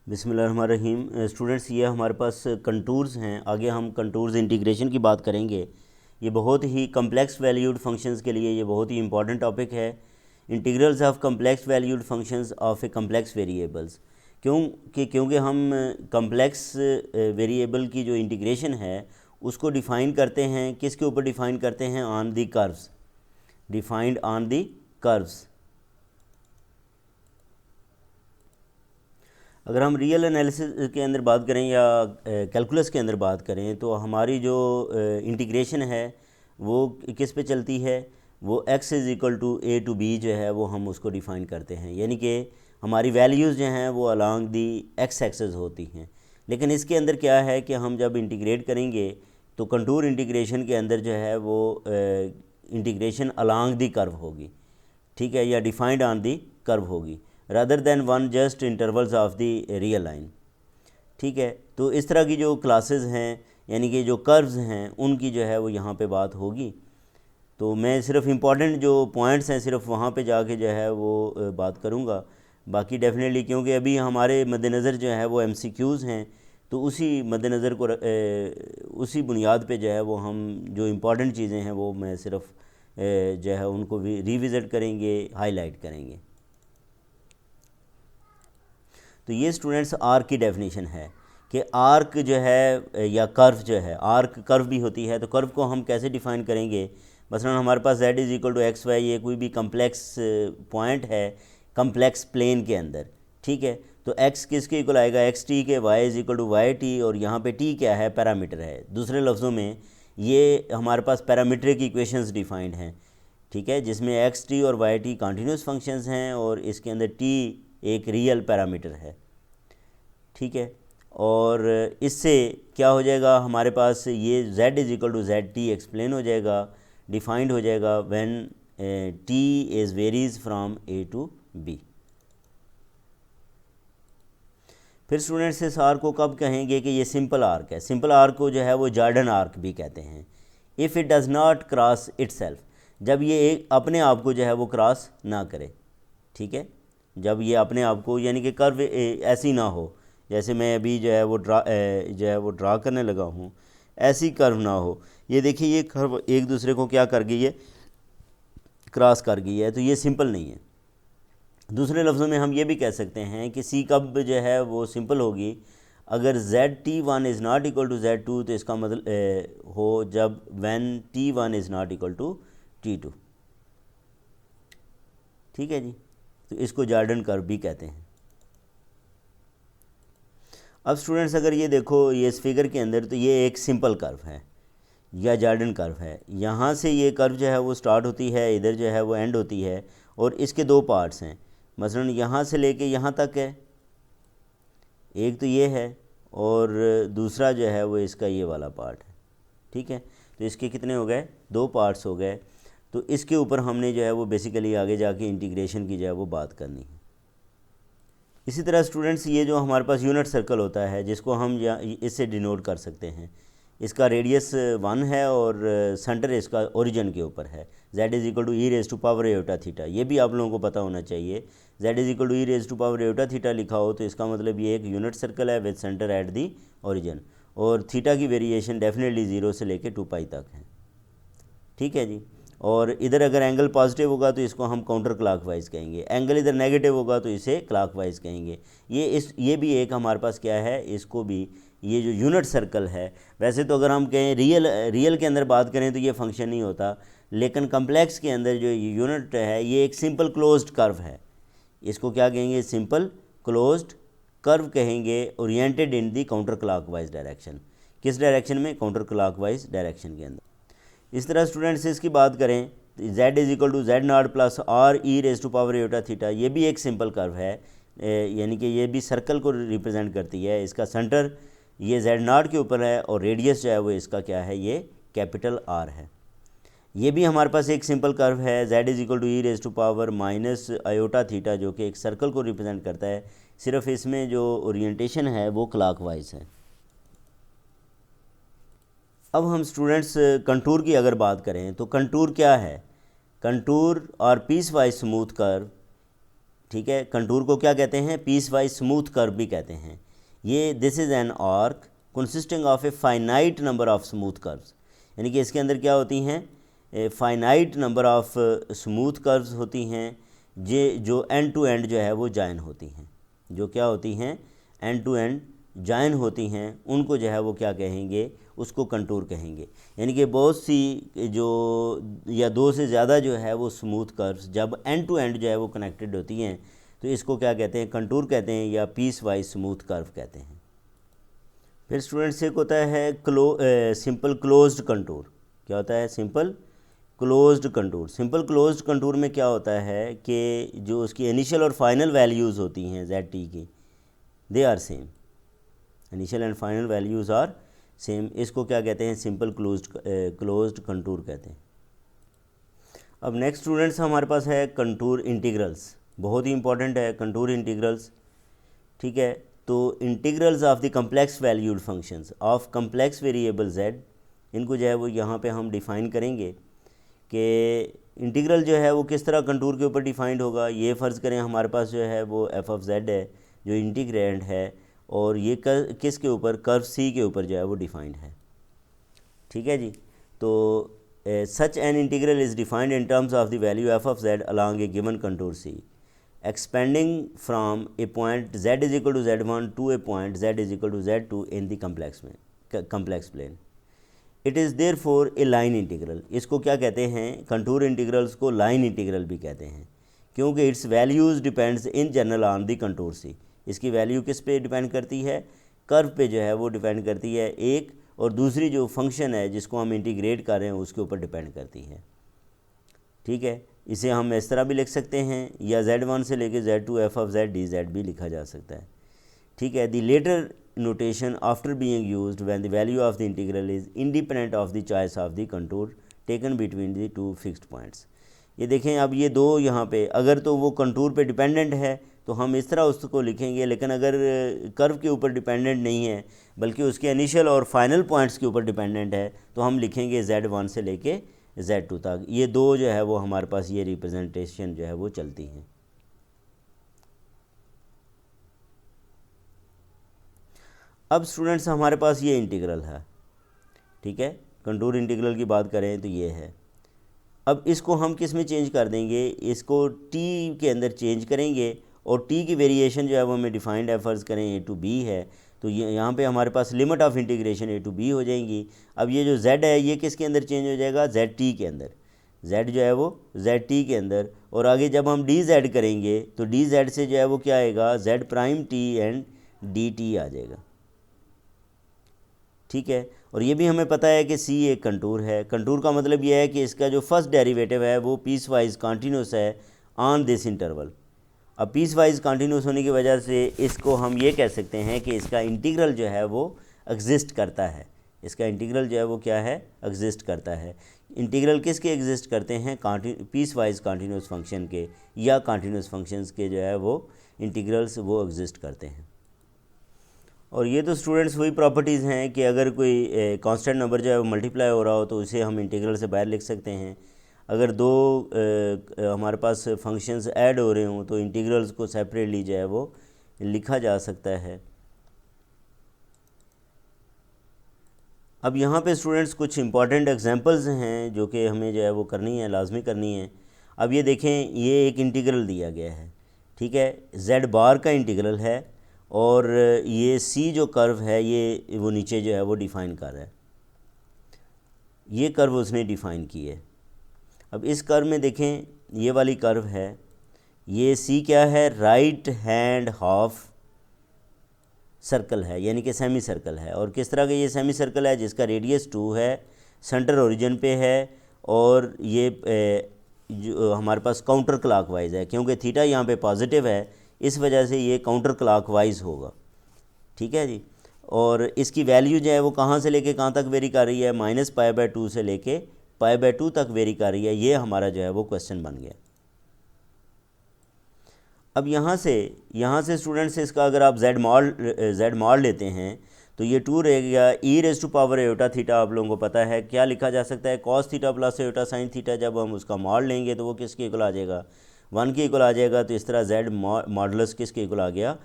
बिस्मिल्लाहिर्रहमानिर्रहीम। स्टूडेंट्स, ये हमारे पास कंटूर्स हैं। आगे हम कंटूर्स इंटीग्रेशन की बात करेंगे। ये बहुत ही कम्प्लेक्स वैल्यूड फंक्शंस के लिए ये बहुत ही इंपॉर्टेंट टॉपिक है। Integrals of complex valued functions of A complex variables. क्योंकि हम कम्प्लेक्स वेरिएबल की जो इंटीग्रेशन है उसको डिफ़ाइन करते हैं, किसके ऊपर डिफ़ाइन करते हैं? On the curves, defined on the curves. अगर हम रियल एनालिसिस के अंदर बात करें या कैलकुलस के अंदर बात करें तो हमारी जो इंटीग्रेशन है वो किस पे चलती है? वो x is equal to a to b जो है वो हम उसको डिफ़ाइन करते हैं, यानी कि हमारी वैल्यूज़ जो हैं वो अलोंग दी x एक्सेस होती हैं। लेकिन इसके अंदर क्या है कि हम जब इंटीग्रेट करेंगे तो कंटूर इंटीग्रेशन के अंदर जो है वो इंटीग्रेशन अलोंग दी कर्व होगी, ठीक है, या डिफाइंड ऑन दी कर्व होगी, rather than one just intervals of the real line. ठीक है, तो इस तरह की जो क्लासेस हैं यानी कि जो कर्व्स हैं उनकी जो है वो यहाँ पे बात होगी। तो मैं सिर्फ इम्पॉर्टेंट जो पॉइंट्स हैं सिर्फ वहाँ पे जाके जो है वो बात करूँगा। बाकी डेफिनेटली क्योंकि अभी हमारे मद्देनज़र जो है वो MCQs हैं, तो उसी मद्देनज़र को उसी बुनियाद पे जो है वो हम जो इम्पॉर्टेंट चीज़ें हैं वो मैं सिर्फ जो है उनको भी रिविज़िट करेंगे, हाईलाइट करेंगे। तो ये स्टूडेंट्स आर्क की डेफिनेशन है कि आर्क जो है या कर्व जो है, आर्क कर्व भी होती है, तो कर्व को हम कैसे डिफ़ाइन करेंगे? मसलन हमारे पास z is equal to x y, ये कोई भी कम्प्लेक्स पॉइंट है कम्प्लेक्स प्लेन के अंदर, ठीक है। तो x किसके इक्वल आएगा? एक्स टी के, y is equal to y t, और यहाँ पे t क्या है? पैरामीटर है। दूसरे लफ्ज़ों में ये हमारे पास पैरामीट्रिक इक्वेशंस डिफाइंड हैं, ठीक है, जिसमें एक्स टी और वाई टी कॉन्टीन्यूस फंक्शंस हैं और इसके अंदर t एक रियल पैरामीटर है, ठीक है। और इससे क्या हो जाएगा? हमारे पास ये z is equal to Z T explain हो जाएगा, डिफाइंड हो जाएगा when t is varies from a to b। फिर स्टूडेंट्स इस आर्क को कब कहेंगे कि ये सिंपल आर्क है? सिंपल आर्क को जो है वो जॉर्डन आर्क भी कहते हैं। If it does not cross itself, जब ये एक अपने आप को जो है वो क्रॉस ना करे, ठीक है, जब ये अपने आप को यानी कि कर्व ऐसी ना हो, जैसे मैं अभी जो है वो ड्रा करने लगा हूँ, ऐसी कर्व ना हो। ये देखिए ये कर्व एक दूसरे को क्या कर गई है? क्रॉस कर गई है, तो ये सिंपल नहीं है। दूसरे लफ्ज़ों में हम ये भी कह सकते हैं कि सी कब जो है वो सिंपल होगी? अगर ZT1 is not equal to Z2, तो इसका मतलब हो जब when T1 is not equal to T2, ठीक है जी। तो इसको जॉर्डन कर्व भी कहते हैं। अब स्टूडेंट्स अगर ये देखो ये इस फिगर के अंदर, तो ये एक सिंपल कर्व है या जॉर्डन कर्व है। यहाँ से ये कर्व जो है वो स्टार्ट होती है, इधर जो है वो एंड होती है, और इसके दो पार्ट्स हैं। मसलन यहाँ से लेके यहाँ तक है, एक तो ये है, और दूसरा जो है वो इसका ये वाला पार्ट है, ठीक है। तो इसके कितने हो गए? दो पार्ट्स हो गए। तो इसके ऊपर हमने जो है वो बेसिकली आगे जाके इंटीग्रेशन की जो है वो बात करनी है। इसी तरह स्टूडेंट्स ये जो हमारे पास यूनिट सर्कल होता है जिसको हम इससे डिनोट कर सकते हैं, इसका रेडियस 1 है और सेंटर इसका ओरिजिन के ऊपर है। z is equal to e raise to power eta theta, ये भी आप लोगों को पता होना चाहिए। z is equal to e raise to power eta theta लिखा हो तो इसका मतलब ये एक यूनिट सर्कल है with centre at the origin, और थीटा की वेरिएशन डेफिनेटली 0 से लेके 2π तक है, ठीक है जी। और इधर अगर एंगल पॉजिटिव होगा तो इसको हम काउंटर क्लॉकवाइज कहेंगे, एंगल इधर नेगेटिव होगा तो इसे क्लॉकवाइज कहेंगे। ये भी एक हमारे पास क्या है, इसको भी ये जो यूनिट सर्कल है, वैसे तो अगर हम कहें रियल के अंदर बात करें तो ये फंक्शन नहीं होता, लेकिन कम्प्लेक्स के अंदर जो यूनिट है ये एक सिंपल क्लोज्ड कर्व है। इसको क्या कहेंगे? सिंपल क्लोज्ड कर्व कहेंगे, ओरिएंटेड इन दी काउंटर क्लॉकवाइज डायरेक्शन। किस डायरेक्शन में? काउंटर क्लॉकवाइज डायरेक्शन के अंदर। इस तरह स्टूडेंट्स इसकी बात करें तो z is equal to z naught plus r e raise to power eta theta, ये भी एक सिंपल कर्व है, यानी कि ये भी सर्कल को रिप्रेजेंट करती है। इसका सेंटर ये जेड नॉट के ऊपर है और रेडियस जो है वो इसका क्या है? ये कैपिटल आर है। ये भी हमारे पास एक सिंपल कर्व है, z is equal to e raise to power minus iota theta, जो कि एक सर्कल को रिप्रेजेंट करता है, सिर्फ इसमें जो ओरिएंटेशन है वो क्लॉकवाइज है। अब हम स्टूडेंट्स कंटूर की अगर बात करें तो कंटूर क्या है? कंटूर और पीस वाइज स्मूथ कर्व ठीक है। कंटूर को क्या कहते हैं, पीस वाइज स्मूथ कर्व भी कहते हैं। ये this is an arc consisting of a finite number of smooth curves, यानी कि इसके अंदर क्या होती हैं, finite number of smooth curves होती हैं जो एंड टू एंड जो है वो जॉइन होती हैं, जो क्या होती हैं, एंड टू एंड जॉइन होती हैं, उनको जो है वो क्या कहेंगे, उसको कंटूर कहेंगे। यानी कि बहुत सी जो या दो से ज़्यादा जो है वो स्मूथ कर्व्स जब एंड टू एंड जो है वो कनेक्टेड होती हैं तो इसको क्या कहते हैं, कंटूर कहते हैं या पीस वाइज स्मूथ कर्व कहते हैं। फिर स्टूडेंट्स एक होता है सिंपल क्लोज्ड कंटूर। क्या होता है, simple closed contour. Simple closed contour में क्या होता है कि जो उसकी इनिशियल और फाइनल वैल्यूज़ होती हैं जेड टी की, they are same, initial and final values are same. इसको क्या कहते हैं, सिंपल क्लोज्ड कंटूर कहते हैं। अब नेक्स्ट स्टूडेंट्स हमारे पास है कंटूर इंटीग्रल्स, बहुत ही इंपॉर्टेंट है कंटूर इंटीग्रल्स। ठीक है, तो integrals of the complex valued functions of complex variable Z, इनको जो है वो यहाँ पे हम डिफ़ाइन करेंगे कि इंटीग्रल जो है वो किस तरह कंटूर के ऊपर डिफ़ाइंड होगा। ये फ़र्ज़ करें हमारे पास जो है वो एफ ऑफ जेड है जो इंटीग्रेंड है, और ये किसके ऊपर, कर्व सी के ऊपर जो है वो डिफ़ाइंड है। ठीक है जी, तो such an integral is defined in terms of the value f of z along a given contour c expanding from a point z is equal to z1 to a point z is equal to z2 in the complex plane. It is therefore a line integral. इसको क्या कहते हैं, contour integrals को line integral भी कहते हैं, क्योंकि its values depends in general on the contour C. इसकी वैल्यू किस पे डिपेंड करती है, कर्व पे जो है वो डिपेंड करती है एक, और दूसरी जो फंक्शन है जिसको हम इंटीग्रेट कर रहे हैं उसके ऊपर डिपेंड करती है। ठीक है, इसे हम इस तरह भी लिख सकते हैं, या z1 से लेके z2 f of z d z भी लिखा जा सकता है। ठीक है, the latter notation after being used when the value of the integral is independent of the choice of the contour taken between the two fixed points. ये देखें, अब ये दो यहाँ पे अगर तो वो कंटूर पे डिपेंडेंट है तो हम इस तरह उसको लिखेंगे, लेकिन अगर कर्व के ऊपर डिपेंडेंट नहीं है बल्कि उसके इनिशियल और फाइनल पॉइंट्स के ऊपर डिपेंडेंट है तो हम लिखेंगे z1 से लेके z2 तक। ये दो जो है वो हमारे पास ये रिप्रेजेंटेशन जो है वो चलती हैं। अब स्टूडेंट्स हमारे पास ये इंटीग्रल है, ठीक है, कंटूर इंटीग्रल की बात करें तो ये है। अब इसको हम किस में चेंज कर देंगे, इसको t के अंदर चेंज करेंगे, और t की वेरिएशन जो है वो हमें डिफाइंड है, फ़र्ज़ करें a to b है, तो ये यहाँ पे हमारे पास limit of integration a to b हो जाएंगी। अब ये जो z है ये किसके अंदर चेंज हो जाएगा, zt के अंदर, z जो है वो zt के अंदर, और आगे जब हम dz करेंगे तो dz से जो है वो क्या आएगा, z prime t and dt आ जाएगा। ठीक है, और ये भी हमें पता है कि c एक कंटूर है। कंटूर का मतलब ये है कि इसका जो फर्स्ट डेरिवेटिव है वो पीस वाइज कॉन्टीन्यूस है ऑन दिस इंटरवल। अब पीस वाइज कॉन्टीन्यूस होने की वजह से इसको हम ये कह सकते हैं कि इसका इंटीग्रल जो है वो एग्जिस्ट करता है। इसका इंटीग्रल जो है वो क्या है, एग्जिस्ट करता है। इंटीग्रल किसके एग्जिस्ट करते हैं, पीस वाइज कॉन्टीन्यूस फंक्शन के या कॉन्टीन्यूस फंक्शंस के जो है वो इंटीग्रल्स वो एग्जिस्ट करते हैं। और ये तो स्टूडेंट्स वही प्रॉपर्टीज़ हैं कि अगर कोई कांस्टेंट नंबर जो है वो मल्टीप्लाई हो रहा हो तो उसे हम इंटीग्रल से बाहर लिख सकते हैं। अगर दो हमारे पास फंक्शंस ऐड हो रहे हों तो इंटीग्रल्स को सेपरेटली जो है वो लिखा जा सकता है। अब यहाँ पे स्टूडेंट्स कुछ इंपॉर्टेंट एग्जांपल्स हैं जो कि हमें जो है वो करनी है, लाजमी करनी है। अब ये देखें, ये एक इंटीग्रल दिया गया है, ठीक है, z बार का इंटीग्रल है, और ये c जो कर्व है ये वो नीचे जो है वो डिफ़ाइन कर रहा है, ये कर्व उसने डिफ़ाइन की है। अब इस कर्व में देखें, ये वाली कर्व है, ये c क्या है, राइट हैंड हाफ सर्कल है, यानी कि सेमी सर्कल है। और किस तरह का ये सेमी सर्कल है, जिसका रेडियस 2 है, सेंटर ओरिजिन पे है, और ये जो हमारे पास काउंटर क्लॉकवाइज है, क्योंकि थीटा यहाँ पे पॉजिटिव है इस वजह से ये काउंटर क्लॉकवाइज होगा। ठीक है जी, और इसकी वैल्यू जो है वो कहाँ से लेके कहाँ तक वेरी कर रही है, -π/2 से लेके π/2 तक वेरी कर रही है। ये हमारा जो है वो क्वेश्चन बन गया। अब यहाँ से स्टूडेंट्स इसका अगर आप z मॉड लेते हैं तो ये 2 रहेगा e⁻θ। आप लोगों को पता है क्या लिखा जा सकता है, cos θ + θ sin θ। जब हम उसका मॉड लेंगे तो वो किसके इक्वल आ जाएगा, 1 के इक्वल आ जाएगा, तो इस तरह z मॉडुलस किसके इक्वल आ गया,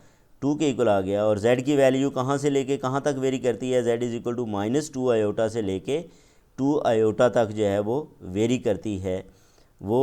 2 के इक्वल आ गया। और z की वैल्यू कहाँ से लेके कहाँ तक वेरी करती है, z is equal to -2 iota से लेके 2 आयोटा तक जो है वो वेरी करती है वो।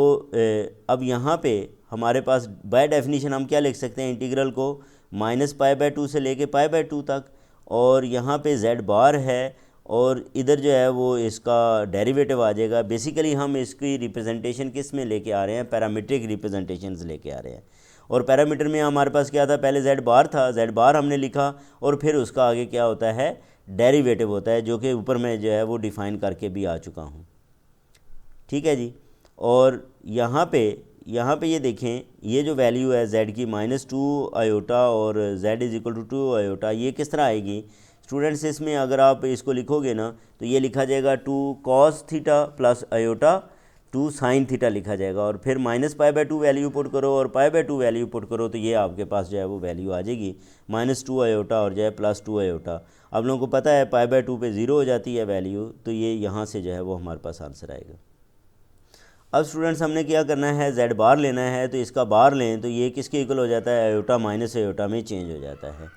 अब यहाँ पे हमारे पास बाय डेफिनीशन हम क्या लिख सकते हैं, इंटीग्रल को -π/2 से लेके π/2 तक, और यहाँ पे z बार है और इधर जो है वो इसका डेरिवेटिव आ जाएगा। बेसिकली हम इसकी रिप्रेजेंटेशन किस में लेके आ रहे हैं, पैरामीट्रिक रिप्रेजेंटेशंस लेके आ रहे हैं। और पैरामीटर में हमारे पास क्या था, पहले z बार था, z बार हमने लिखा और फिर उसका आगे क्या होता है, डेरिवेटिव होता है, जो कि ऊपर मैं जो है वो डिफ़ाइन करके भी आ चुका हूँ। ठीक है जी। और यहाँ पे ये देखें, ये जो वैल्यू है z की -2 आयोटा और z is equal to 2 iota, ये किस तरह आएगी स्टूडेंट्स, इसमें अगर आप इसको लिखोगे ना तो ये लिखा जाएगा 2 cos theta plus iota 2 sin theta लिखा जाएगा, और फिर -π/2 वैल्यू पुट करो और π/2 वैल्यू पुट करो, तो ये आपके पास जो है वो वैल्यू आ जाएगी -2 आयोटा और जो है +2 आयोटा। आप लोगों को पता है π/2 पे 0 हो जाती है वैल्यू, तो ये यहाँ से जो है वो हमारे पास आंसर आएगा। अब स्टूडेंट्स हमने क्या करना है, z बार लेना है, तो इसका बार लें तो ये किसके इक्वल हो जाता है, आयोटा माइनस आयोटा में चेंज हो जाता है।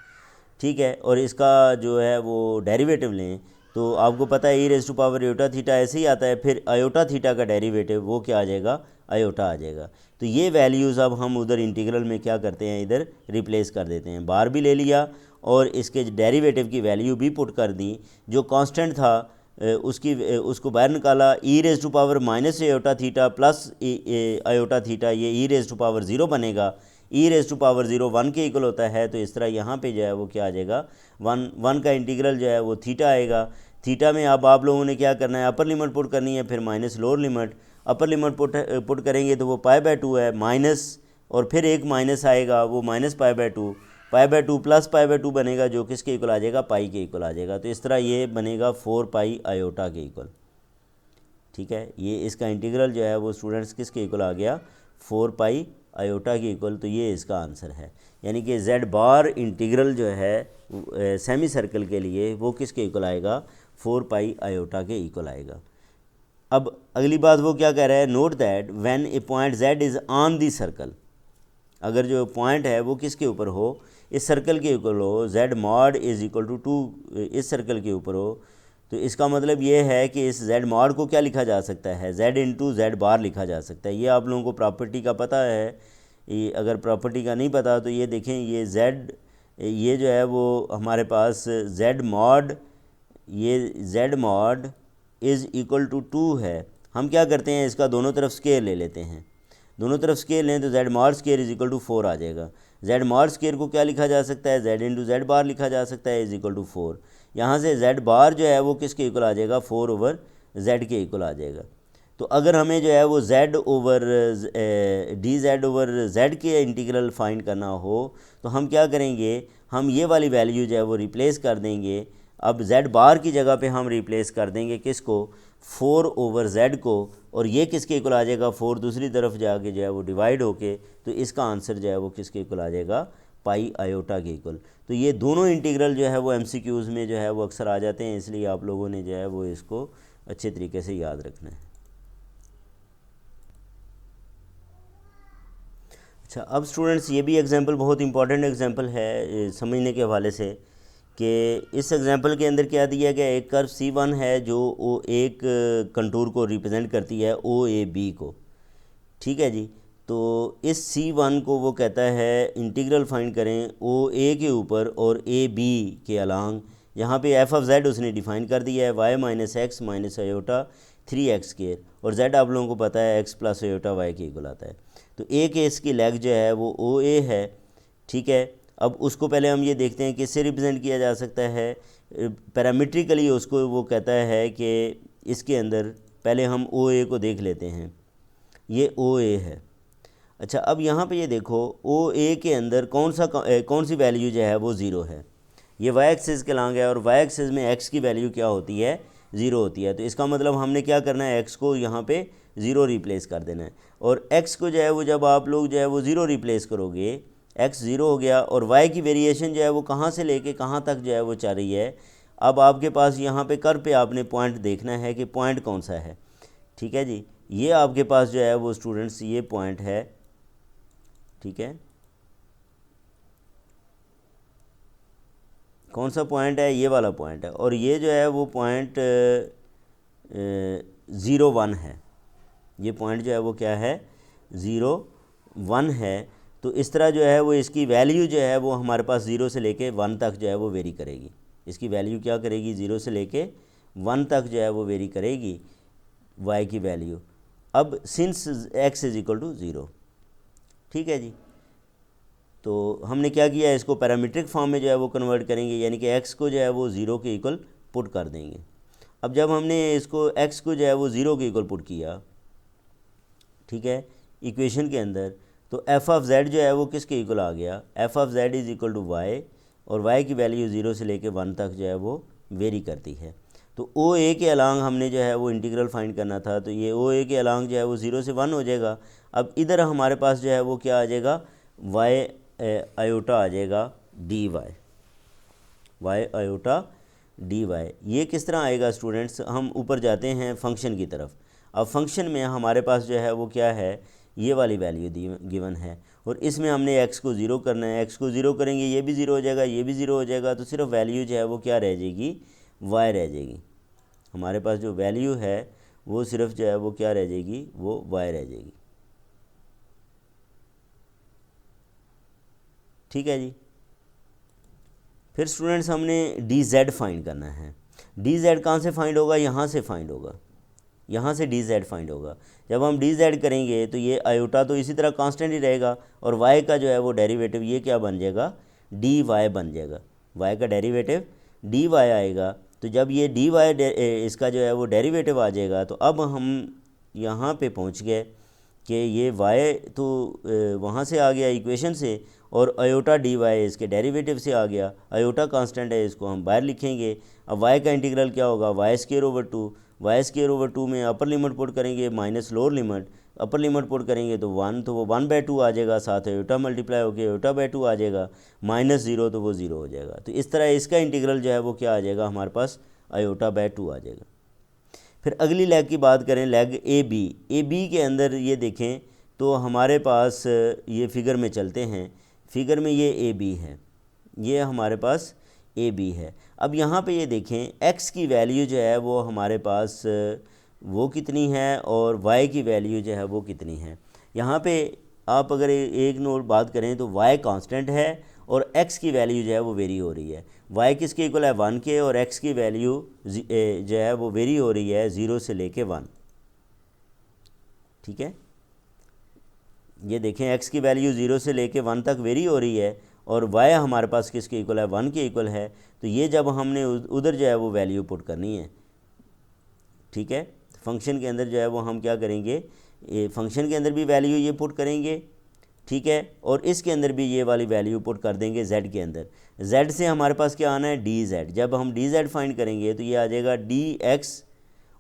ठीक है, और इसका जो है वो डेरिवेटिव लें तो आपको पता है e⁻ आयोटा थीटा ऐसे ही आता है, फिर आयोटा थीटा का डेरिवेटिव वो क्या आ जाएगा, आयोटा आ जाएगा। तो ये वैल्यूज़ अब हम उधर इंटीग्रल में क्या करते हैं, इधर रिप्लेस कर देते हैं। बार भी ले लिया और इसके डेरिवेटिव की वैल्यू भी पुट कर दी, जो कांस्टेंट था उसको बाहर निकाला, e⁻ iota theta plus iota theta, ये e⁻0 बनेगा, e⁻0 1 के इक्वल होता है, तो इस तरह यहाँ पे जो है वो क्या आ जाएगा, 1 का इंटीग्रल जो है वो थीटा आएगा। थीटा में अब आप लोगों ने क्या करना है, अपर लिमिट पुट करनी है, फिर minus lower limit. Upper limit put करेंगे तो वो π/2 है, माइनस और फिर एक माइनस आएगा, वो -π/2, π/2 प्लस π/2 बनेगा, जो किसके इक्वल आ जाएगा, पाई के इक्वल आ जाएगा। तो इस तरह ये बनेगा 4π आयोटा के इक्वल। ठीक है, ये इसका इंटीग्रल जो है वो स्टूडेंट्स किसके इक्वल आ गया, 4π आयोटा के इक्वल। तो ये इसका आंसर है, यानी कि z बार इंटीग्रल जो है सेमी सर्कल के लिए वो किसके इक्वल आएगा, 4π आयोटा के इक्वल आएगा। अब अगली बात वो क्या कह रहा है, note that when A point z is on the circle, अगर जो पॉइंट है वो किसके ऊपर हो, इस सर्कल के ऊपर हो, z mod is equal to 2 इस सर्कल के ऊपर हो, तो इसका मतलब ये है कि इस z मॉड को क्या लिखा जा सकता है, z इंटू जेड बार लिखा जा सकता है। ये आप लोगों को प्रॉपर्टी का पता है, ये अगर प्रॉपर्टी का नहीं पता तो ये देखें, ये z ये जो है वो हमारे पास z मॉड, ये z mod is equal to 2 है। हम क्या करते हैं, इसका दोनों तरफ स्केयर ले लेते हैं, दोनों तरफ स्केयर लें तो z mod square is equal to 4 आ जाएगा। z मॉड स्केयर को क्या लिखा जा सकता है, z इंटू जेड बार लिखा जा सकता है, इज़ इक्वल टू 4। यहाँ से z बार जो है वो किसके इक्वल आ जाएगा, 4/z के इक्वल आ जाएगा। तो अगर हमें जो है वो z over dz over z के इंटीग्रल फाइंड करना हो तो हम क्या करेंगे, हम ये वाली वैल्यू जो है वो रिप्लेस कर देंगे। अब z बार की जगह पे हम रिप्लेस कर देंगे किसको, 4/z को, और ये किसके इक्वल आ जाएगा, 4 दूसरी तरफ जाके जो है वो डिवाइड होके, तो इसका आंसर जो है वो किसके इक्वल आ जाएगा, पाई आयोटा के इक्वल। तो ये दोनों इंटीग्रल जो है वो MCQs में जो है वो अक्सर आ जाते हैं, इसलिए आप लोगों ने जो है वो इसको अच्छे तरीके से याद रखना है। अच्छा, अब स्टूडेंट्स ये भी एग्जांपल बहुत इंपॉर्टेंट एग्जांपल है समझने के हवाले से, कि इस एग्जांपल के अंदर क्या दिया गया, एक कर्व C1 है जो एक कंटूर को रिप्रेजेंट करती है OAB को। ठीक है जी, तो इस C1 को वो कहता है इंटीग्रल फाइंड करें OA के ऊपर और AB के अलांग। यहाँ पे f(z) उसने डिफ़ाइन कर दिया है y minus x minus iota 3x², और z आप लोगों को पता है x प्लस आयोटा y के इक्वल आता है। तो A के इसकी लेग जो है वो OA है। ठीक है, अब उसको पहले हम ये देखते हैं किससे रिप्रेजेंट किया जा सकता है, पैरामीट्रिकली उसको वो कहता है कि इसके अंदर पहले हम OA को देख लेते हैं, ये OA है। अच्छा, अब यहाँ पे ये देखो OA के अंदर कौन सी वैल्यू जो है वो 0 है, ये y एक्सिस के लांग है, और y एक्सिस में x की वैल्यू क्या होती है, 0 होती है। तो इसका मतलब हमने क्या करना है, x को यहाँ पे 0 रिप्लेस कर देना है, और x को जो है वो जब आप लोग जो है वो 0 रिप्लेस करोगे, x 0 हो गया, और y की वेरिएशन जो है वो कहाँ से लेके कहाँ तक जो है वो चल रही है। अब आपके पास यहाँ पे कर्व पे आपने पॉइंट देखना है कि पॉइंट कौन सा है। ठीक है जी, ये आपके पास जो है वो स्टूडेंट्स ये पॉइंट है, ठीक है, कौन सा पॉइंट है, ये वाला पॉइंट है, और ये जो है वो पॉइंट 0 1 है। ये पॉइंट जो है वो क्या है, 0 1 है। तो इस तरह जो है वो इसकी वैल्यू जो है वो हमारे पास 0 से लेके 1 तक जो है वो वेरी करेगी। इसकी वैल्यू क्या करेगी, 0 से लेके 1 तक जो है वो वेरी करेगी y की वैल्यू। अब since x is equal to 0, ठीक है जी। तो हमने क्या किया, इसको पैरामीट्रिक फॉर्म में जो है वो कन्वर्ट करेंगे, यानी कि x को जो है वो 0 के इक्वल पुट कर देंगे। अब जब हमने इसको x को जो है वो 0 के इक्वल पुट किया, ठीक है, इक्वेशन के अंदर, तो f ऑफ z जो है वो किसके इक्वल आ गया, f of z is equal to y, और y की वैल्यू 0 से लेके 1 तक जो है वो वेरी करती है। तो ओ ए के अलांग हमने जो है वो इंटीग्रल फाइंड करना था, तो ये ओ ए के अलांग जो है वो 0 से 1 हो जाएगा। अब इधर हमारे पास जो है वो क्या आ जाएगा, y आयोटा आ जाएगा dy, y आयोटा dy। ये किस तरह आएगा स्टूडेंट्स, हम ऊपर जाते हैं फंक्शन की तरफ। अब फंक्शन में हमारे पास जो है वो क्या है, ये वाली वैल्यू गिवन है, और इसमें हमने x को 0 करना है। x को 0 करेंगे, ये भी 0 हो जाएगा, ये भी 0 हो जाएगा, तो सिर्फ वैल्यू जो है वो क्या रह जाएगी, y रह जाएगी। हमारे पास जो वैल्यू है वो सिर्फ जो है वो क्या रह जाएगी, वो y रह जाएगी, ठीक है जी। फिर स्टूडेंट्स हमने डी जेड फाइंड करना है। डी जेड कहाँ से फाइंड होगा, यहाँ से फाइंड होगा, यहाँ से डी जेड फाइंड होगा। जब हम डी जेड करेंगे तो ये आयोटा तो इसी तरह कांस्टेंट ही रहेगा, और वाई का जो है वो डेरिवेटिव ये क्या बन जाएगा, डी वाई बन जाएगा। वाई का डेरिवेटिव डी वाई आएगा। तो जब ये डी वाई इसका जो है वो डेरिवेटिव आ जाएगा, तो अब हम यहाँ पे पहुँच गए कि ये वाई तो वहाँ से आ गया इक्वेशन से, और अयोटा डी वाई इसके डेरिवेटिव से आ गया। अयोटा कांस्टेंट है, इसको हम बाहर लिखेंगे। अब वाई का इंटीग्रल क्या होगा, y square over 2, y square over 2 में अपर लिमिट पुट करेंगे minus lower limit, upper limit put करेंगे तो 1, तो वो 1/2 आ जाएगा, साथ अयोटा मल्टीप्लाई होकर अयोटा/2 आ जाएगा, -0 तो वो 0 हो जाएगा। तो इस तरह इसका इंटीग्रल जो है वो क्या आ जाएगा, हमारे पास अयोटा/2 आ जाएगा। फिर अगली लेग की बात करें, लेग ए बी के अंदर ये देखें तो हमारे पास ये फिगर में चलते हैं, फिगर में ये ए बी है, ये हमारे पास ए बी है। अब यहाँ पे ये देखें x की वैल्यू जो है वो हमारे पास वो कितनी है, और y की वैल्यू जो है वो कितनी है। यहाँ पे आप अगर एक नोट बात करें तो y कांस्टेंट है, और x की वैल्यू जो है वो वेरी हो रही है। y किसके इक्वल है, 1 के, और x की वैल्यू जो है वो वेरी हो रही है 0 से लेके 1, ठीक है। ये देखें x की वैल्यू 0 से लेके 1 तक वेरी हो रही है, और y हमारे पास किसके इक्वल है, 1 के इक्वल है। तो ये जब हमने उधर जो है वो वैल्यू पुट करनी है, ठीक है। फंक्शन के अंदर जो है वो हम क्या करेंगे, फंक्शन के अंदर भी वैल्यू ये पुट करेंगे, ठीक है, और इसके अंदर भी ये वाली वैल्यू पुट कर देंगे z के अंदर। z से हमारे पास क्या आना है, dz। जब हम dz फाइंड करेंगे तो ये आ जाएगा dx,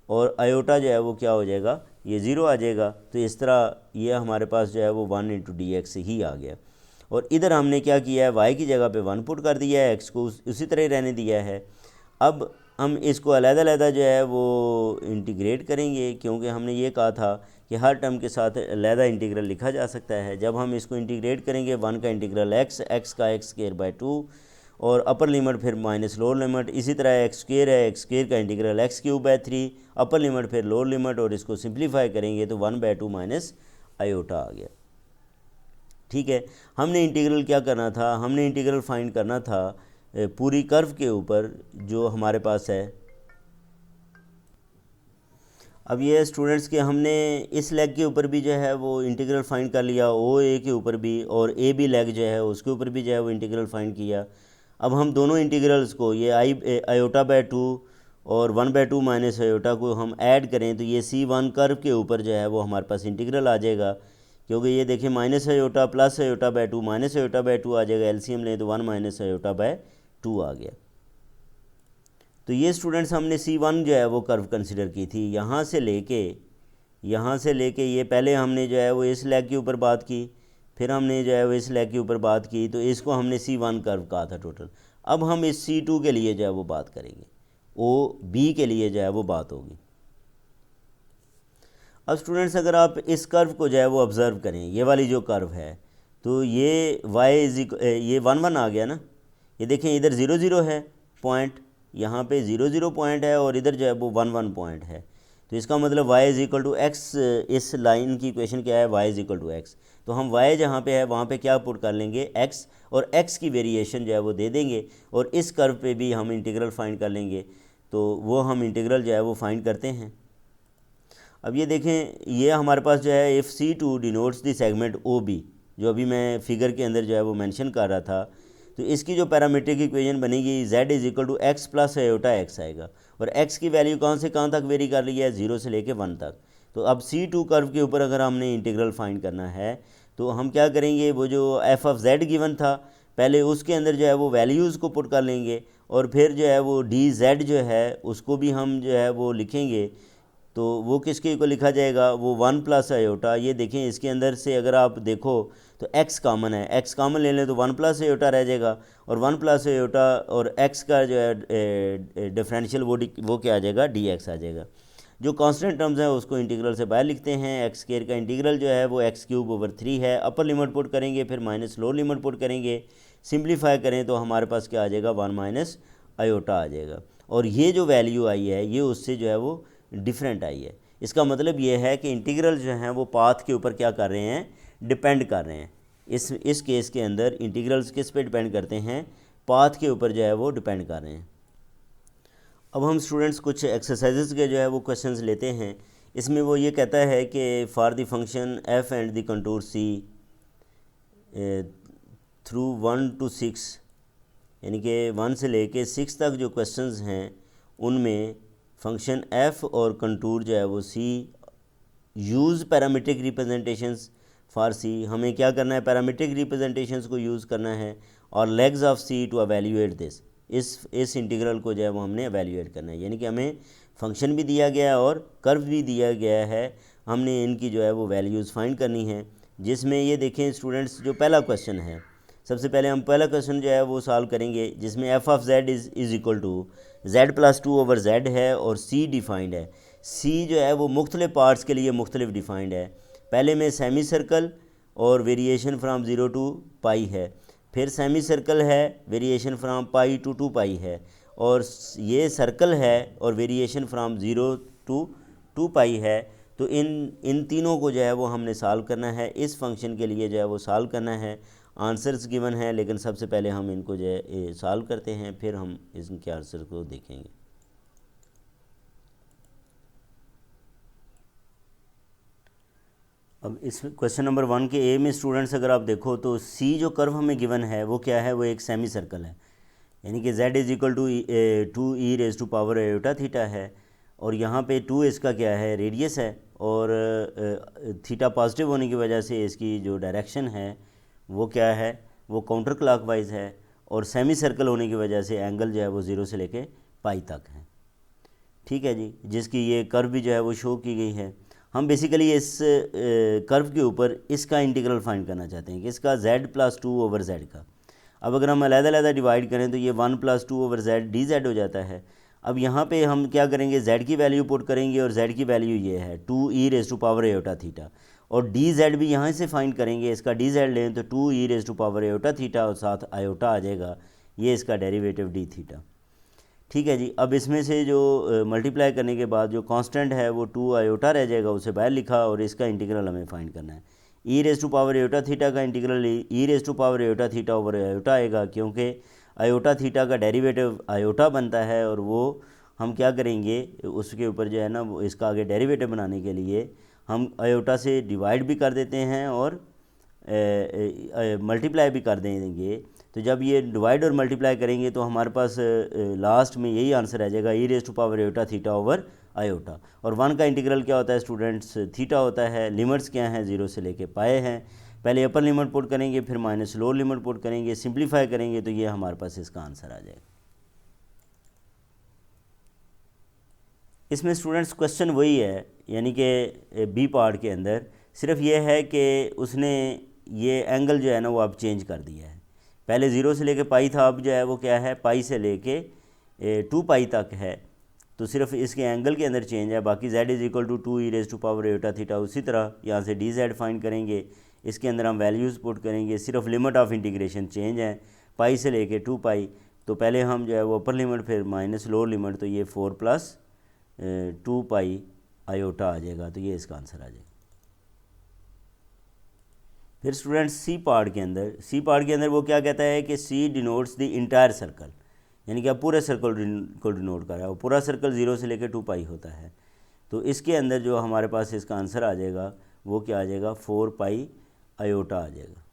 और आयोटा जो है वो क्या हो जाएगा, ये 0 आ जाएगा। तो इस तरह ये हमारे पास जो है वो 1 × dx ही आ गया। और इधर हमने क्या किया है, y की जगह पे 1 पुट कर दिया है, x को उसी तरह ही रहने दिया है। अब हम इसको अलग-अलग जो है वो इंटीग्रेट करेंगे, क्योंकि हमने ये कहा था कि हर टर्म के साथ अलग इंटीग्रल लिखा जा सकता है। जब हम इसको इंटीग्रेट करेंगे, 1 का इंटीग्रल x का x²/2, और अपर लिमिट फिर माइनस लोअर लिमिट, इसी तरह x² है, x² का इंटीग्रल x³/3, अपर लिमिट फिर लोअर लिमिट, और इसको सिंप्लीफाई करेंगे तो 1/2 माइनस आयोटा आ गया, ठीक है। हमने इंटीग्रल क्या करना था, हमने इंटीग्रल फाइंड करना था पूरी कर्व के ऊपर जो हमारे पास है। अब ये स्टूडेंट्स के हमने इस लेग के ऊपर भी जो है वो इंटीग्रल फाइंड कर लिया, ओ ए के ऊपर भी, और ए बी लेग जो है उसके ऊपर भी जो है वो इंटीग्रल फाइंड किया। अब हम दोनों इंटीग्रल्स को, ये अयोटा/2 और 1/2 माइनस अयोटा को हम ऐड करें तो ये C1 कर्व के ऊपर जो है वो हमारे पास इंटीग्रल आ जाएगा। क्योंकि ये देखें माइनस अयोटा प्लस अयोटा/2 माइनस अयोटा/2 आ जाएगा, एलसीएम लें तो 1 माइनस अयोटा/2 आ गया। तो ये स्टूडेंट्स हमने C1 जो है वो कर्व कंसिडर की थी। यहाँ से लेके ये पहले हमने जो है वो इस लेग के ऊपर बात की, फिर हमने जो है वो इस लेग के ऊपर बात की, तो इसको हमने C1 कर्व कहा था टोटल। अब हम इस C2 के लिए जो है वो बात करेंगे, OB के लिए जो है वो बात होगी। अब स्टूडेंट्स अगर आप इस कर्व को जो है वो ऑब्ज़र्व करें, ये वाली जो कर्व है, तो ये ये 1 1 आ गया ना। ये देखें इधर 0 0 है पॉइंट, यहाँ पे 0 0 पॉइंट है और इधर जो है वो 1 1 पॉइंट है। तो इसका मतलब y is equal to x, इस लाइन की इक्वेशन क्या है, y is equal to x. तो हम y जहाँ पे है वहाँ पे क्या पुट कर लेंगे, x, और x की वेरिएशन जो है वो दे देंगे, और इस कर्व पे भी हम इंटीग्रल फाइंड कर लेंगे। तो वो हम इंटीग्रल जो है वो फाइंड करते हैं। अब ये देखें, ये हमारे पास जो है if C2 denotes the segment OB, जो अभी मैं फिगर के अंदर जो है वो मेंशन कर रहा था, तो इसकी जो पैरामीट्रिक इक्वेशन बनेगी z is equal to x plus iota x आएगा। और x की वैल्यू कहाँ से कहाँ तक वेरी कर रही है, 0 से लेके 1 तक। तो अब C2 कर्व के ऊपर अगर हमने इंटीग्रल फाइंड करना है तो हम क्या करेंगे, वो जो f ऑफ z गिवन था पहले उसके अंदर जो है वो वैल्यूज़ को पुट कर लेंगे, और फिर जो है वो dz जो है उसको भी हम जो है वो लिखेंगे। तो वो किसके को लिखा जाएगा, वो 1 प्लस आयोटा। ये देखें इसके अंदर से अगर आप देखो तो x कॉमन है, x कॉमन ले लें तो 1 प्लस आयोटा रह जाएगा, और 1 प्लस आयोटा और x का जो है डिफरेंशियल वो क्या आ जाएगा, dx आ जाएगा। जो कांस्टेंट टर्म्स हैं उसको इंटीग्रल से बाहर लिखते हैं। एक्स स्क्वायर का इंटीग्रल जो है वो x³/3 है। अपर लिमिट पुट करेंगे, फिर माइनस लोअर लिमिट पुट करेंगे, सिंप्लीफाई करें तो हमारे पास क्या आ जाएगा, 1 माइनस आयोटा आ जाएगा। और ये जो वैल्यू आई है ये उससे जो है वो डिफरेंट आई है। इसका मतलब ये है कि इंटीग्रल जो हैं वो पाथ के ऊपर क्या कर रहे हैं, डिपेंड कर रहे हैं। इस केस के अंदर इंटीग्रल्स किस पे डिपेंड करते हैं, पाथ के ऊपर जो है वो डिपेंड कर रहे हैं। अब हम स्टूडेंट्स कुछ एक्सरसाइजेस के जो है वो क्वेश्चंस लेते हैं। इसमें वो ये कहता है कि for the function f and the contour c through 1 to 6, यानी कि 1 से लेके 6 तक जो क्वेश्चंस हैं उनमें फंक्शन f और कंटूर जो है वो c use parametric representations for c। हमें क्या करना है, पैरामीट्रिक रिप्रेजेंटेशंस को यूज़ करना है, और legs of c to evaluate this. इस इंटीग्रल को जो है वो हमने एवेल्यूएट करना है, यानी कि हमें फंक्शन भी दिया गया है और कर्व भी दिया गया है, हमने इनकी जो है वो वैल्यूज़ फाइंड करनी है। जिसमें ये देखें स्टूडेंट्स, जो पहला क्वेश्चन है, सबसे पहले हम पहला क्वेश्चन जो है वो सॉल्व करेंगे, जिसमें f of z is equal to z+2/z है और c डिफाइंड है। c जो है वो मुख्तलिफ पार्ट्स के लिए मुख्तलिफ डिफाइंड है। पहले में सेमी सर्कल और वेरिएशन फ्राम 0 to पाई है, फिर सेमी सर्कल है, वेरिएशन फ्राम पाई टू 2 पाई है, और ये सर्कल है और वेरिएशन फ्राम 0 to 2 पाई है। तो इन तीनों को जो है वो हमने सॉल्व करना है। इस फंक्शन के लिए जो है वो सॉल्व करना है। आंसर्स गिवन है, लेकिन सबसे पहले हम इनको जो है सॉल्व करते हैं, फिर हम इनके आंसर को देखेंगे। अब इस क्वेश्चन नंबर 1 के ए में स्टूडेंट्स अगर आप देखो तो सी जो कर्व हमें गिवन है वो क्या है, वो एक सेमी सर्कल है, यानी कि z is equal to 2e⁻⁴ theta है, और यहाँ पे 2 इसका क्या है, रेडियस है, और थीटा पॉजिटिव होने की वजह से इसकी जो डायरेक्शन है वो क्या है, वो काउंटर क्लॉकवाइज है, और सेमी सर्कल होने की वजह से एंगल जो है वो 0 से लेके पाई तक है। ठीक है जी, जिसकी ये कर्व भी जो है वो शो की गई है। हम बेसिकली इस कर्व के ऊपर इसका इंटीग्रल फाइंड करना चाहते हैं कि इसका z+2/z का। अब अगर हम अलग-अलग डिवाइड करें तो ये 1+2/z dz हो जाता है। अब यहाँ पे हम क्या करेंगे, z की वैल्यू पुट करेंगे, और z की वैल्यू ये है 2e⁻⁴ और dz भी यहाँ से फाइंड करेंगे। इसका dz लें तो 2e⁻⁴ और साथ आयोटा आ जाएगा, ये इसका डेरिवेटिव d थीटा। ठीक है जी। अब इसमें से जो मल्टीप्लाई करने के बाद जो कांस्टेंट है वो 2 आयोटा रह जाएगा, उसे बाहर लिखा, और इसका इंटीग्रल हमें फाइंड करना है। e⁻⁴ का इंटीग्रल e⁻⁴ आएगा, क्योंकि आयोटा थीटा का डेरिवेटिव आयोटा बनता है, और वो हम क्या करेंगे, उसके ऊपर जो है ना वो इसका आगे डेरिवेटिव बनाने के लिए हम आयोटा से डिवाइड भी कर देते हैं और मल्टीप्लाई भी कर देंगे। तो जब ये डिवाइड और मल्टीप्लाई करेंगे तो हमारे पास लास्ट में यही आंसर आ जाएगा e⁻⁴ और 1 का इंटीग्रल क्या होता है स्टूडेंट्स, थीटा होता है। लिमिट्स क्या हैं, 0 से लेके पाए हैं। पहले अपर लिमिट पुट करेंगे, फिर माइनस लोअर लिमिट पुट करेंगे, सिंप्लीफाई करेंगे तो ये हमारे पास इसका आंसर आ जाएगा। इसमें स्टूडेंट्स क्वेश्चन वही है, यानी कि बी पार्ट के अंदर सिर्फ ये है कि उसने ये एंगल जो है ना वो अब चेंज कर दिया है। पहले 0 से लेके पाई था, अब जो है वो क्या है, पाई से लेके 2 पाई तक है। तो सिर्फ इसके एंगल के अंदर चेंज है, बाकी z is equal to 2e⁻⁴ theta. उसी तरह यहाँ से dz फाइंड करेंगे, इसके अंदर हम वैल्यूज़ पुट करेंगे, सिर्फ लिमिट ऑफ इंटीग्रेशन चेंज है पाई से लेके 2 पाई। तो पहले हम जो है वो अपर लिमिट फिर माइनस लोअर लिमिट, तो ये 4 प्लस 2 पाई आयोटा आ जाएगा। तो ये इसका आंसर आ जाएगा। फिर स्टूडेंट्स सी पार्ट के अंदर वो क्या कहता है कि सी डिनोट्स द इंटायर सर्कल, यानी कि आप पूरे सर्कल को डिनोट कर रहा है। वो पूरा सर्कल 0 से लेकर 2 पाई होता है। तो इसके अंदर जो हमारे पास इसका आंसर आ जाएगा वो क्या आ जाएगा, 4 पाई आयोटा आ जाएगा।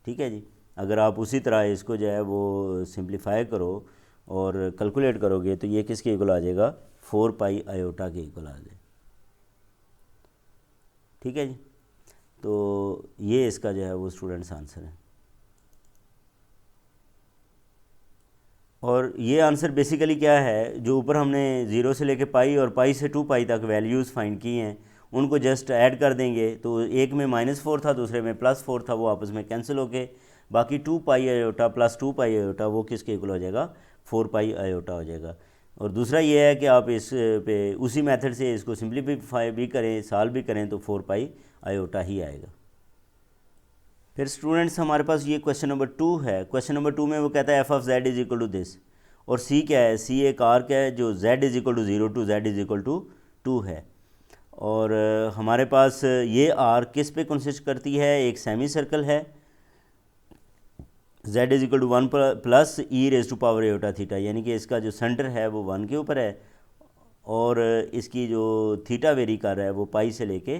ठीक है जी। अगर आप उसी तरह इसको जो है वो सिंप्लीफाई करो और कैलकुलेट करोगे तो ये किसके इक्वल आ जाएगा, 4 पाई आयोटा के इक्वल आ जाएगा। ठीक है जी। तो ये इसका जो है वो स्टूडेंट्स आंसर है। और ये आंसर बेसिकली क्या है, जो ऊपर हमने 0 से लेके पाई और पाई से 2 पाई तक वैल्यूज़ फाइंड की हैं, उनको जस्ट ऐड कर देंगे। तो एक में -4 था, दूसरे में +4 था, वो आपस में कैंसिल हो गए। बाकी 2 पाई आयोटा प्लस 2 पाई आयोटा वो किसके इक्वल हो जाएगा, 4 पाई आयोटा हो जाएगा। और दूसरा ये है कि आप इस पे उसी मेथड से इसको सिंप्लीफाई भी करें, सॉल्व भी करें, तो 4 पाई आयोटा ही आएगा। फिर स्टूडेंट्स हमारे पास ये क्वेश्चन नंबर 2 है। क्वेश्चन नंबर 2 में वो कहता है F of Z is equal to this, और सी क्या है, सी एक आर्क है जो Z is equal to 0 to Z is equal to 2 है। और हमारे पास ये आर्क किस पे कंसिस्ट करती है, एक सेमी सर्कल है, z is equal to 1 plus e raise to power eta theta, यानी कि इसका जो सेंटर है वो 1 के ऊपर है, और इसकी जो थीटा वेरी कर रहा है वो पाई से लेके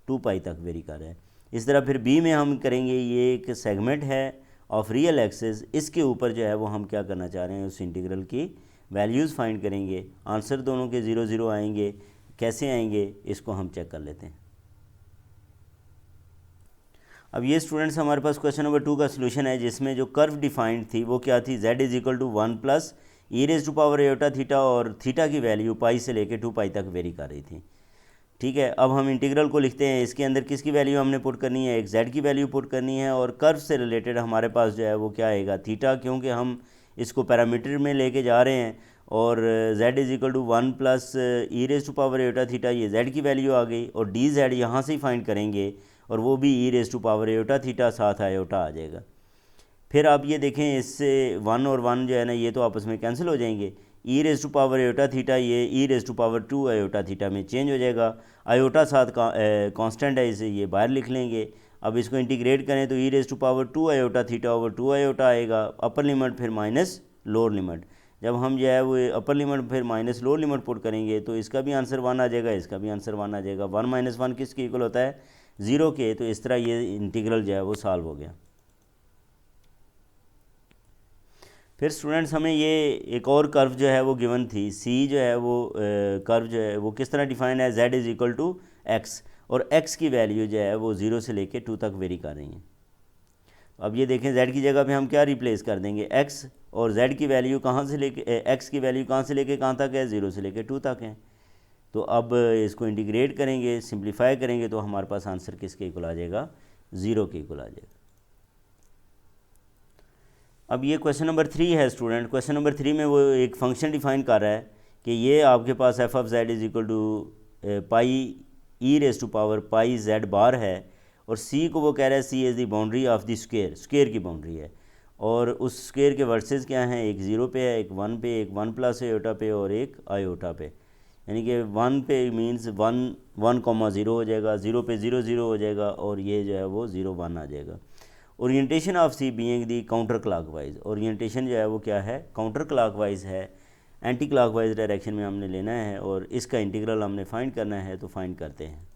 2 पाई तक वेरी कर रहा है। इस तरह फिर बी में हम करेंगे, ये एक सेगमेंट है ऑफ रियल एक्सिस, इसके ऊपर जो है वो हम क्या करना चाह रहे हैं, उस इंटीग्रल की वैल्यूज़ फाइंड करेंगे। आंसर दोनों के 0 0 आएंगे। कैसे आएंगे इसको हम चेक कर लेते हैं। अब ये स्टूडेंट्स हमारे पास क्वेश्चन नंबर 2 का सलूशन है, जिसमें जो कर्व डिफाइंड थी वो क्या थी, z is equal to 1 plus e raise to power eta theta, और थीटा की वैल्यू पाई से लेके 2 पाई तक वेरी कर रही थी। ठीक है। अब हम इंटीग्रल को लिखते हैं। इसके अंदर किसकी वैल्यू हमने पुट करनी है, एक z की वैल्यू पुट करनी है, और कर्व से रिलेटेड हमारे पास जो है वो क्या आएगा, थीटा, क्योंकि हम इसको पैरामीटर में लेके जा रहे हैं। और z is equal to 1 plus e raise to power eta theta, ये z की वैल्यू आ गई, और डी जेड यहाँ से ही फाइंड करेंगे, और वो भी ई raise to power eta theta साथ आयोटा आ जाएगा। फिर आप ये देखें, इससे 1 और 1 जो है ना ये तो आपस में कैंसिल हो जाएंगे। E raise to power iota theta ये E raise to power 2 iota theta में चेंज हो जाएगा। आयोटा साथ कांस्टेंट है, इसे ये बाहर लिख लेंगे। अब इसको इंटीग्रेट करें तो E raise to power 2 iota theta over 2 iota आएगा, अपर लिमिट फिर माइनस लोअर लिमिट। जब हम जो है वो अपर लिमिट फिर माइनस लोअर लिमिट पुट करेंगे तो इसका भी आंसर 1 आ जाएगा, इसका भी आंसर 1 आ जाएगा। 1 माइनस 1 किसके इक्वल होता है, 0 के। तो इस तरह ये इंटीग्रल जो है वो सॉल्व हो गया। फिर स्टूडेंट्स हमें ये एक और कर्व जो है वो गिवन थी, सी जो है वो कर्व जो है वो किस तरह डिफाइन है, z is equal to x, और x की वैल्यू जो है वो 0 से लेके 2 तक वेरी कर रही हैं। अब ये देखें, z की जगह पे हम क्या रिप्लेस कर देंगे, x, और z की वैल्यू कहाँ से लेके x की वैल्यू कहाँ से लेके कहाँ तक है, 0 से लेके 2 तक है। तो अब इसको इंटीग्रेट करेंगे, सिंप्लीफाई करेंगे, तो हमारे पास आंसर किसके इक्वल आ जाएगा, 0 के इक्वल आ जाएगा। अब ये क्वेश्चन नंबर 3 है स्टूडेंट। क्वेश्चन नंबर 3 में वो एक फंक्शन डिफाइन कर रहा है कि ये आपके पास F of Z is equal to pi E raise to power pi Z bar है, और सी को वो कह रहा है C is the boundary of the square की बाउंड्री है, और उस स्क्वेयर के वर्सेस क्या हैं, एक 0 पे है, एक 1 पे, एक 1 प्लस आयोटा पे, और एक आयोटा पे। यानी कि 1 पे मीन्स 1,0 हो जाएगा, 0 पे 0 0 हो जाएगा, और ये जो है वो 0 1 आ जाएगा। Orientation of c being the counter clockwise, orientation जो है वो क्या है, काउंटर क्लॉकवाइज है, एंटी क्लॉकवाइज डायरेक्शन में हमने लेना है, और इसका इंटीग्रल हमने फाइंड करना है। तो फाइंड करते हैं।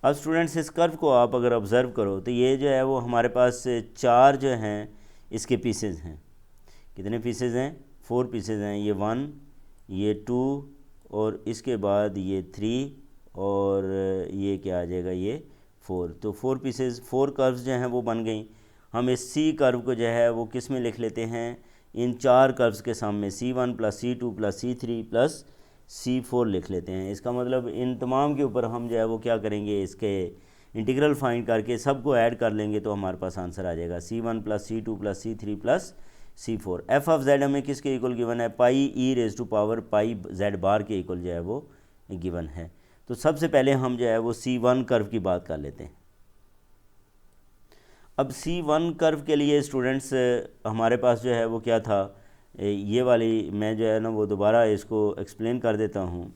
अब स्टूडेंट्स इस कर्व को आप अगर ऑब्ज़र्व करो तो ये जो है वो हमारे पास 4 जो हैं इसके पीसेज हैं। कितने पीसेज हैं, 4 पीसेज हैं। ये 1, ये 2, और इसके बाद ये 3, और ये क्या आ जाएगा, ये 4। तो 4 पीसेज, 4 कर्व्स जो हैं वो बन गई। हम इस सी कर्व को जो है वो किस में लिख लेते हैं, इन 4 कर्व्स के सामने C1 plus C2 plus C3 plus C4 लिख लेते हैं। इसका मतलब इन तमाम के ऊपर हम जो है वो क्या करेंगे, इसके इंटीग्रल फाइंड करके सबको ऐड कर लेंगे, तो हमारे पास आंसर आ जाएगा C1 plus C2 plus C3 plus C4। F of Z हमें किसके इक्वल गिवन है, pi E raise to power pi Z bar के इक्वल जो है वो गिवन है। तो सबसे पहले हम जो है वो C1 कर्व की बात कर लेते हैं। अब C1 कर्व के लिए स्टूडेंट्स हमारे पास जो है वो क्या था, ये वाली मैं जो है ना वो दोबारा इसको एक्सप्लेन कर देता हूँ।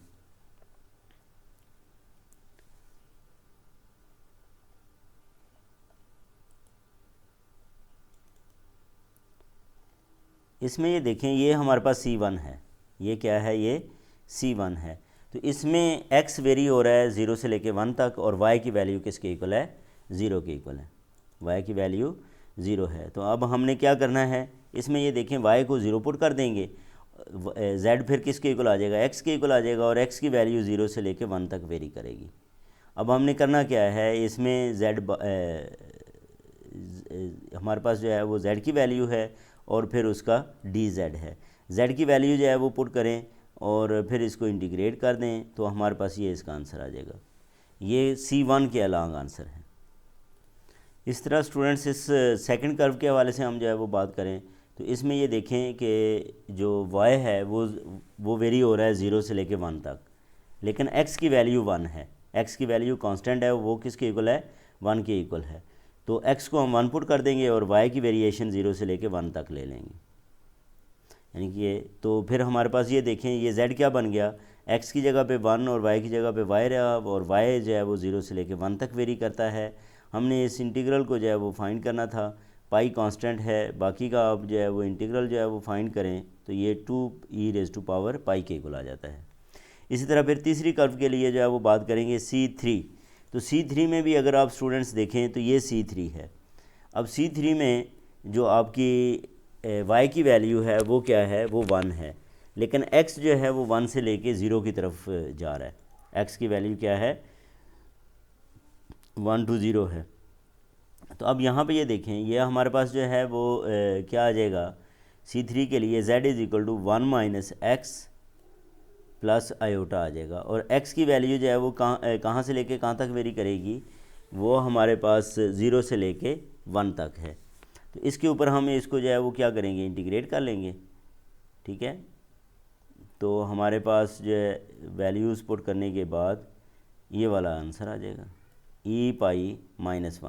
इसमें ये देखें, ये हमारे पास C1 है, ये क्या है, ये C1 है। तो इसमें x वेरी हो रहा है 0 से लेके 1 तक, और y की वैल्यू किसके इक्वल है, 0 के इक्वल है, y की वैल्यू 0 है। तो अब हमने क्या करना है, इसमें ये देखें y को 0 पुट कर देंगे, z फिर किसके इक्वल आ जाएगा, x के इक्वल आ जाएगा, और x की वैल्यू 0 से लेके 1 तक वेरी करेगी। अब हमने करना क्या है, इसमें हमारे पास जो है वो z की वैल्यू है, और फिर उसका dz है। z की वैल्यू जो है वो पुट करें और फिर इसको इंटीग्रेट कर दें, तो हमारे पास ये इसका आंसर आ जाएगा। ये C1 के अलॉन्ग आंसर है। इस तरह स्टूडेंट्स इस सेकंड कर्व के हवाले से हम जो है वो बात करें, तो इसमें ये देखें कि जो y है वो वेरी हो रहा है 0 से लेके 1 तक, लेकिन x की वैल्यू 1 है, x की वैल्यू कांस्टेंट है, वो किसके इक्वल है, 1 के इक्वल है। तो x को हम 1 पुट कर देंगे और y की वेरिएशन 0 से लेके 1 तक ले लेंगे, यानी कि ये, तो फिर हमारे पास ये देखें, ये z क्या बन गया, x की जगह पे 1 और y की जगह पे y रहा, और y जो है वो 0 से लेके 1 तक वेरी करता है। हमने इस इंटीग्रल को जो है वो फाइंड करना था, पाई कांस्टेंट है, बाकी का आप जो है वो इंटीग्रल जो है वो फाइंड करें तो ये 2e पाई के इक्वल आ जाता है। इसी तरह फिर तीसरी कर्व के लिए जो है वो बात करेंगे C3। तो C3 में भी अगर आप स्टूडेंट्स देखें तो ये C3 है। अब C3 में जो आपकी y की वैल्यू है वो क्या है, वो 1 है, लेकिन x जो है वो 1 से लेके 0 की तरफ जा रहा है, x की वैल्यू क्या है, 1 to 0 है। तो अब यहाँ पे ये देखें, ये हमारे पास जो है वो क्या आ जाएगा, C3 के लिए z is equal to 1 minus X plus iota आ जाएगा, और x की वैल्यू जो है वो कहाँ से लेके कहाँ तक वेरी करेगी, वो हमारे पास 0 से लेके 1 तक है। तो इसके ऊपर हम इसको जो है वो क्या करेंगे, इंटीग्रेट कर लेंगे, ठीक है। तो हमारे पास जो है वैल्यूज़ पुट करने के बाद ये वाला आंसर आ जाएगा, e पाई -1।